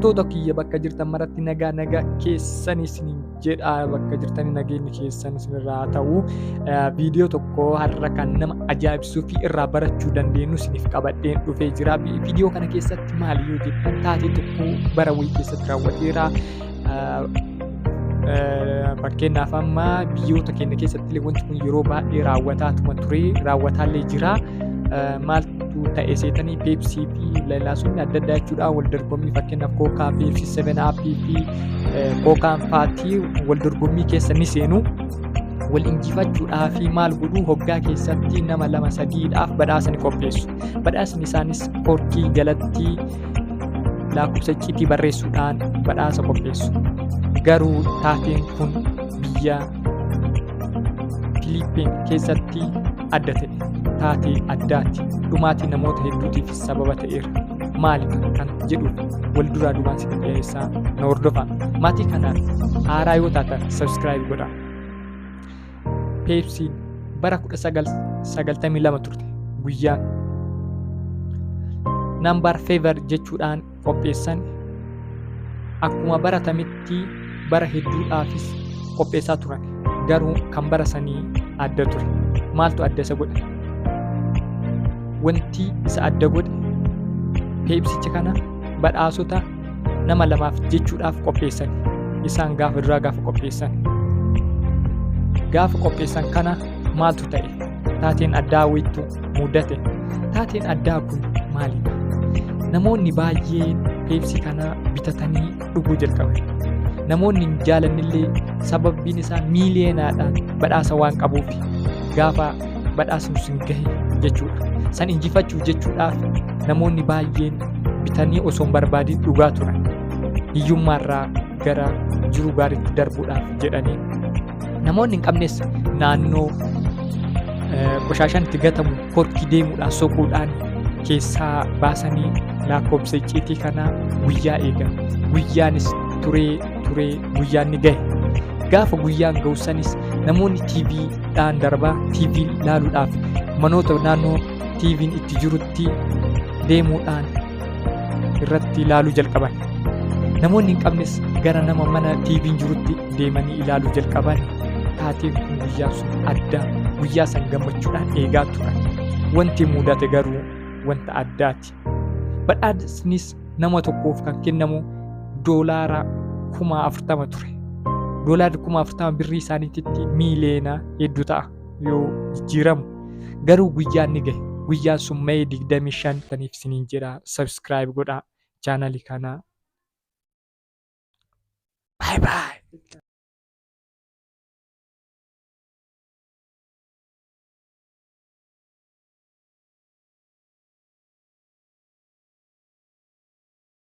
Hordoftoota kiyya bakka jirtan maratti nagaa keessan isin jedha. Bakka jirtanii nageenyi keessan isinirraa haa ta'u. Viidiyoo tokko har'a kan nama ajaa'ibsuu fi irraa barachuu dandeenyu isiniif qabadheen dhufee jira. Viidiyoo kana keessatti maali yoo jettan taatee tokko bara wayii keessatti raawwateera. Fakkeenyaaf amma biyyoota keenya keessatti illee wanti kun yeroo baay'ee raawwataallee jira. Maaltu ta'e seetanii peepsii fi lallaasonni adda addaa jechuudha. Wal dorgommii fakkeenyaaf kookaa, peepsii, 7up fi kookaan faatii wal dorgommii keessa ni seenu. Wal injifachuudhaaf maal godhu hoggaa keessatti nama 2-3dhaaf badhaasa ni qopheessu. Badhaasni isaanis korkii jalatti lakkoofsa icciitii barreessuudhaan badhaasa qopheessu. Garuu taateen kun biyya Filiippeen keessatti adda ta'e. Taatee addaati. Dhumaatii namoota hedduutiif sababa ta'eera. Maali kan jedhu wal duraa duubaan isin dhiyeessaa na hordofaa. Maatii kanaaf haaraa yoo taatan subscribe godhaa. Peepsiin bara 1992 turte guyyaan number favor jechuudhaan qopheessan. Akkuma baratametti bara hedduudhaafis qopheessaa turan. Garuu kan bara sanii adda ture. Maaltu adda isa godhe? Wanti isa adda godhe peepsicha kana badhaasota nama 2 jechuudhaaf qopheessan. Isaan gaafa duraa gaafa qopheessan kana maaltu ta'e? Taateen addaa wayiitu mudate. Taateen addaa kun maalidha? Namoonni baay'een peepsii kana bitatanii dhuguu jalqaban. Namoonni hin jaalannillee sababiin isaa miiliyoonaadhaan badhaasa waan qabuuf gaafa badhaasni sun gahe jechuudha. San injifachuu jechuudhaaf namoonni baay'een bitanii osoo hin barbaadin dhugaa turan. Hiyyummaarraa gara jiru gaariitti darbuudhaaf jedhanii. Namoonni hin qabnes naannoo qoshaashaan itti gatamu korkii deemuudhaan soquudhaan keessaa baasanii lakkoofsa icciitii kanaa guyyaa eegan. Guyyaanis turee guyyaan ni gahe. Gaafa guyyaan ga'u sanis namoonni TVdhaan darbaa TV ilaaluudhaaf manoota naannoo TV'n itti jirutti deemuudhaan irratti ilaaluu jalqaban. Namoonni hin qabnes gara nama mana TV'n jirutti deemanii ilaaluu jalqaban. Taateen kun guyyaa sun adda. Guyyaa san gammachuudhaan eegaa turan. Wanti mudate garuu wanta addaati. Badhaasnis nama tokkoof kan kennamu doolaara 40,000 ture. Doolaarri 40,000 birrii isaaniitti miiliyoona hedduu ta'a yoo jijjiiramu. Garuu guyyaan ni gahe. Guyyaan sun Mee 25 taniif isiniin jedha. Subscribe godhaa chaanalii kanaa. Bye bye.